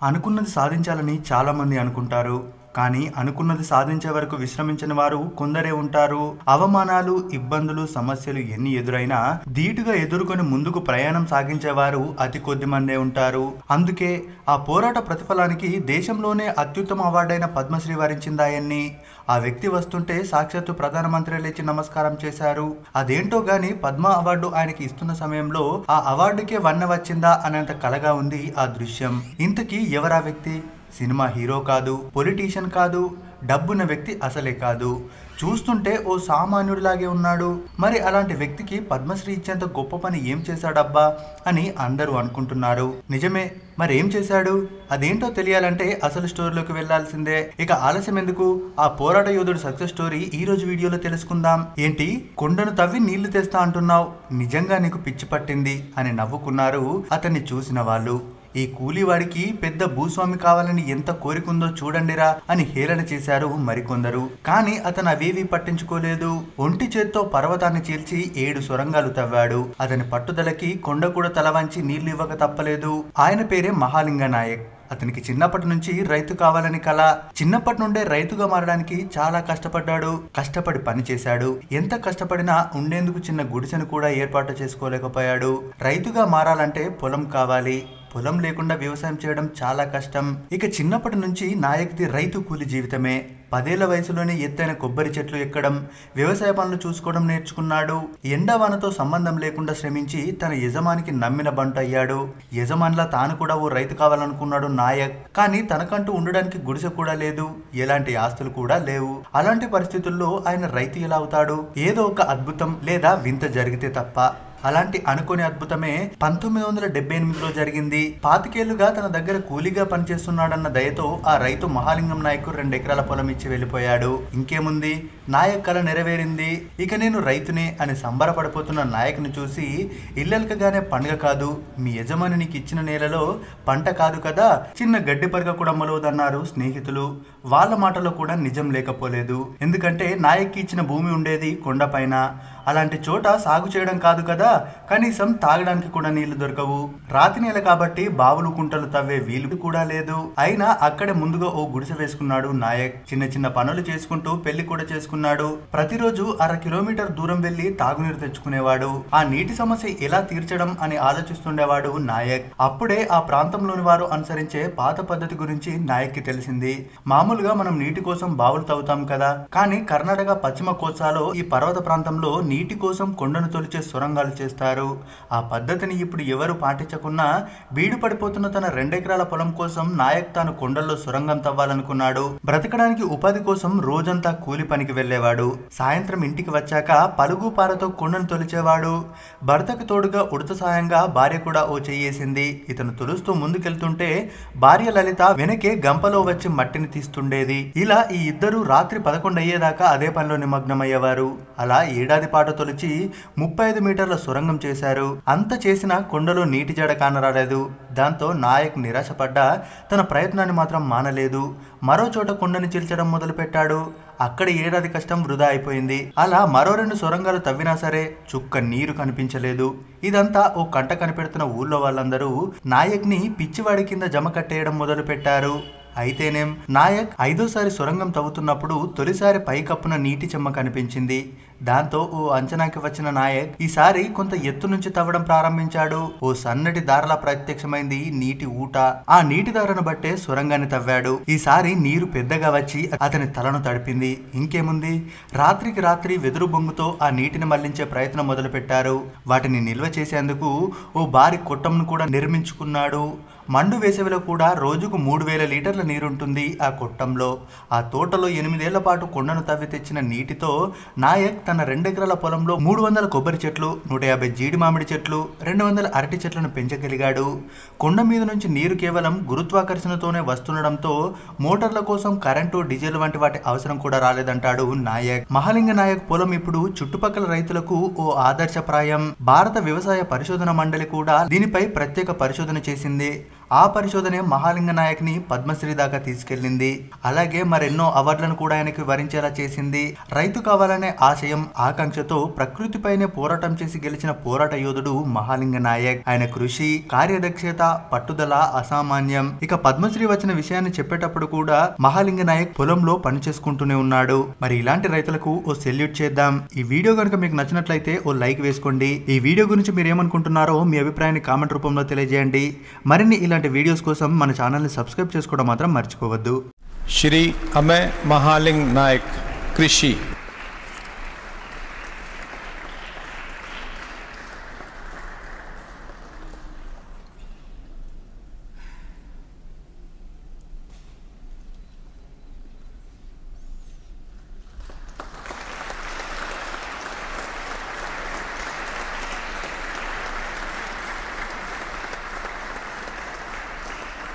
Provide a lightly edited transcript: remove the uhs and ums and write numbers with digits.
అనుకున్నది సాధించాలని చాలామంది అనుకుంటారు. కానీ అనుకున్నది సాధించే వరకు విశ్రమించని వారు కొందరే ఉంటారు. అవమానాలు, ఇబ్బందులు, సమస్యలు ఎన్ని ఎదురైనా ధీటుగా ఎదుర్కొని ముందుకు ప్రయాణం సాగించేవారు అతి కొద్ది మందే ఉంటారు. అందుకే ఆ పోరాట ప్రతిఫలానికి దేశంలోనే అత్యుత్తమ అవార్డైన పద్మశ్రీ వరించిందాయన్ని. ఆ వ్యక్తి వస్తుంటే సాక్షాత్తు ప్రధానమంత్రి లేచి నమస్కారం చేశారు. అదేంటో గాని పద్మ అవార్డు ఆయనకి ఇస్తున్న సమయంలో ఆ అవార్డుకే వన్న వచ్చిందా అనేంత కలగా ఉంది ఆ దృశ్యం. ఇంతకీ ఎవరా వ్యక్తి? సినిమా హీరో కాదు, పొలిటీషియన్ కాదు, డబ్బున్న వ్యక్తి అసలే కాదు. చూస్తుంటే ఓ సామాన్యుడిలాగే ఉన్నాడు. మరి అలాంటి వ్యక్తికి పద్మశ్రీ ఇచ్చేంత గొప్ప పని ఏం చేశాడబ్బా అని అందరూ అనుకుంటున్నారు. నిజమే, మరేం చేశాడు? అదేంటో తెలియాలంటే అసలు స్టోరీలోకి వెళ్లాల్సిందే. ఇక ఆలస్యం ఎందుకు? ఆ పోరాట యోధుడు సక్సెస్ స్టోరీ ఈ రోజు వీడియోలో తెలుసుకుందాం. ఏంటి, కొండను తవ్వి నీళ్లు తెస్తా అంటున్నావు? నిజంగా నీకు పిచ్చి పట్టింది అని నవ్వుకున్నారు అతన్ని చూసిన వాళ్ళు. ఈ కూలీవాడికి పెద్ద భూస్వామి కావాలని ఎంత కోరికుందో చూడండిరా అని హేళన చేశారు మరికొందరు. కానీ అతను అవేవీ పట్టించుకోలేదు. ఒంటి చేత్తో పర్వతాన్ని చీల్చి 7 సొరంగాలు తవ్వాడు. అతని పట్టుదలకి కొండ కూడా తల వంచి నీళ్లు ఇవ్వక తప్పలేదు. ఆయన పేరే మహాలింగ నాయక్. అతనికి చిన్నప్పటి నుంచి రైతు కావాలని కల. చిన్నప్పటి నుండే రైతుగా మారడానికి చాలా కష్టపడ్డాడు. కష్టపడి పని చేశాడు. ఎంత కష్టపడినా ఉండేందుకు చిన్న గుడిసెను కూడా ఏర్పాటు చేసుకోలేకపోయాడు. రైతుగా మారాలంటే పొలం కావాలి. పొలం లేకుండా వ్యవసాయం చేయడం చాలా కష్టం. ఇక చిన్నప్పటి నుంచి నాయక్ది రైతు కూలి జీవితమే. 10 ఏళ్ల వయసులోనే ఎత్తైన కొబ్బరి చెట్లు ఎక్కడం, వ్యవసాయ పనులు చూసుకోవడం నేర్చుకున్నాడు. ఎండవానతో సంబంధం లేకుండా శ్రమించి తన యజమానికి నమ్మిన బంటు అయ్యాడు. యజమానిలా తాను కూడా ఓ రైతు కావాలనుకున్నాడు నాయక్. కానీ తనకంటూ ఉండడానికి గుడిసె కూడా లేదు, ఎలాంటి ఆస్తులు కూడా లేవు. అలాంటి పరిస్థితుల్లో ఆయన రైతు ఎలా అవుతాడు? ఏదో ఒక అద్భుతం లేదా వింత జరిగితే తప్ప. అలాంటి అనుకోని అద్భుతమే 1978లో జరిగింది. 25 ఏళ్లుగా తన దగ్గర కూలీగా పనిచేస్తున్నాడన్న దయతో ఆ రైతు మహాలింగం నాయక్ 2 ఎకరాల పొలం ఇచ్చి వెళ్ళిపోయాడు. ఇంకేముంది, నాయక్ కల నెరవేరింది. ఇక నేను రైతునే అని సంబరపడిపోతున్న నాయక్ను చూసి, ఇల్లెలకగానే పండుగ కాదు, మీ యజమాని నీకు ఇచ్చిన నేలలో పంట కాదు కదా, చిన్న గడ్డి పరక కూడా మొలవదన్నారు స్నేహితులు. వాళ్ళ మాటలో కూడా నిజం లేకపోలేదు. ఎందుకంటే నాయక్కి ఇచ్చిన భూమి ఉండేది కొండపైన. అలాంటి చోట సాగు చేయడం కాదు కదా, కనీసం తాగడానికి కూడా నీళ్లు దొరకవు. రాతి నేల కాబట్టి బావులు, కుంటలు తవ్వే వీలు కూడా లేదు. అయినా అక్కడే ముందుగా ఓ గుడిసె వేసుకున్నాడు నాయక్. చిన్న చిన్న పనులు చేసుకుంటూ పెళ్లి కూడా చేసుకున్నాడు. ప్రతిరోజు 1/2 కిలోమీటర్ దూరం వెళ్లి తాగునీరు తెచ్చుకునేవాడు. ఆ నీటి సమస్య ఎలా తీర్చడం అని ఆలోచిస్తుండేవాడు నాయక్. అప్పుడే ఆ ప్రాంతంలోని వారు అనుసరించే పాత పద్ధతి గురించి నాయక్ కి తెలిసింది. మామూలుగా మనం నీటి కోసం బావులు తవ్వుతాం కదా, కానీ కర్ణాటక పశ్చిమ కోస్తాలో ఈ పర్వత ప్రాంతంలో నీటి కోసం కొండను తొలిచే సొరంగాలు చేస్తారు. ఆ పద్ధతిని ఇప్పుడు ఎవరు పాటించకున్నా బీడు పడిపోతున్న తన 2 ఎకరాల పొలం కోసం నాయక్ తాను కొండల్లో సొరంగం తవ్వాలనుకున్నాడు. బ్రతకడానికి ఉపాధి కోసం రోజంతా కూలి పనికి వెళ్లేవాడు. సాయంత్రం ఇంటికి వచ్చాక పలుగు పారతో కొండను తొలిచేవాడు. భర్తకు తోడుగా ఉడత సాయంగా భార్య కూడా ఓ చెయ్యేసింది. ఇతను తొలుస్తూ ముందుకెళ్తుంటే భార్య లలిత వెనకే గంపలో వచ్చి మట్టిని తీస్తుండేది. ఇలా ఈ ఇద్దరు రాత్రి 11 అయ్యేదాకా అదే పనిలో నిమగ్నమయ్యేవారు. అలా ఏడాది పాటు తొలిచి 35 మీటర్ల సొరంగం చేశారు. అంత చేసినా కొండలో నీటి జడ కానరాలేదు. దాంతో నాయక్ నిరాశపడ్డా తన ప్రయత్నాన్ని మాత్రం మానలేదు. మరో చోట కొండని చీల్చడం మొదలు పెట్టాడు. అక్కడ ఏడాది కష్టం వృధా అయిపోయింది. అలా మరో 2 సొరంగాలు తవ్వినా సరే చుక్క నీరు కనిపించలేదు. ఇదంతా ఓ కంట కనిపెడుతున్న ఊళ్ళో వాళ్ళందరూ నాయక్ ని పిచ్చివాడి కింద జమ కట్టేయడం మొదలు పెట్టారు. అయితేనేం, నాయక్ 5వ సొరంగం తవ్వుతున్నప్పుడు తొలిసారి పైకప్పున నీటి చెమ్మ కనిపించింది. దాంతో ఓ అంచనాకి వచ్చిన నాయక్ ఈసారి కొంత ఎత్తు నుంచి తవ్వడం ప్రారంభించాడు. ఓ సన్నటి దారలా ప్రత్యక్షమైంది నీటి ఊట. ఆ నీటి దారను బట్టే సొరంగాన్ని తవ్వాడు. ఈసారి నీరు పెద్దగా వచ్చి అతని తలను తడిపింది. ఇంకేముంది, రాత్రికి రాత్రి వెదురు బొంగుతో ఆ నీటిని మళ్లించే ప్రయత్నం మొదలు పెట్టారు. వాటిని నిల్వ చేసేందుకు ఓ భారీ కొట్టంను కూడా నిర్మించుకున్నాడు. మండు వేసవిలో కూడా రోజుకు 3000 లీటర్ల నీరుంటుంది ఆ కొట్టంలో. ఆ తోటలో 8 ఏళ్ల పాటు కొండను తవ్వి తెచ్చిన నీటితో నాయక్ తన 2 ఎకరాల పొలంలో 300 కొబ్బరి చెట్లు, 150 జీడి మామిడి చెట్లు, 200 అరటి చెట్లను పెంచగలిగాడు. కొండ మీద నుంచి నీరు కేవలం గురుత్వాకర్షణతోనే వస్తుండడంతో మోటార్ల కోసం కరెంటు, డీజిల్ వంటి వాటి అవసరం కూడా రాలేదంటాడు నాయక్. మహాలింగ నాయక్ పొలం ఇప్పుడు చుట్టుపక్కల రైతులకు ఓ ఆదర్శప్రాయం. భారత వ్యవసాయ పరిశోధన మండలి కూడా దీనిపై ప్రత్యేక పరిశోధన చేసింది. ఆ పరిశోధనే మహాలింగ నాయక్ ని పద్మశ్రీ దాకా తీసుకెళ్లింది. అలాగే మరెన్నో అవార్డులను కూడా ఆయనకి వరించేలా చేసింది. రైతు కావాలనే ఆశయం, ఆకాంక్షతో ప్రకృతిపైనే పోరాటం చేసి గెలిచిన పోరాట యోధుడు మహాలింగ నాయక్. ఆయన కృషి, కార్యదక్షత, పట్టుదల అసామాన్యం. ఇక పద్మశ్రీ వచ్చిన విషయాన్ని చెప్పేటప్పుడు కూడా మహాలింగ నాయక్ పొలంలో పని చేసుకుంటూనే ఉన్నాడు. మరి ఇలాంటి రైతులకు ఓ సెల్యూట్ చేద్దాం. ఈ వీడియో కనుక మీకు నచ్చినట్లయితే ఓ లైక్ వేసుకోండి. ఈ వీడియో గురించి మీరు ఏమనుకుంటున్నారో మీ అభిప్రాయాన్ని కామెంట్ రూపంలో తెలియజేయండి. మరిన్ని ఇలాంటి వీడియోస్ కోసం మన ఛానల్ ని సబ్స్క్రైబ్ చేసుకోవడం మాత్రం మర్చిపోవద్దు. श्री अमय महालिंग नायक कृषि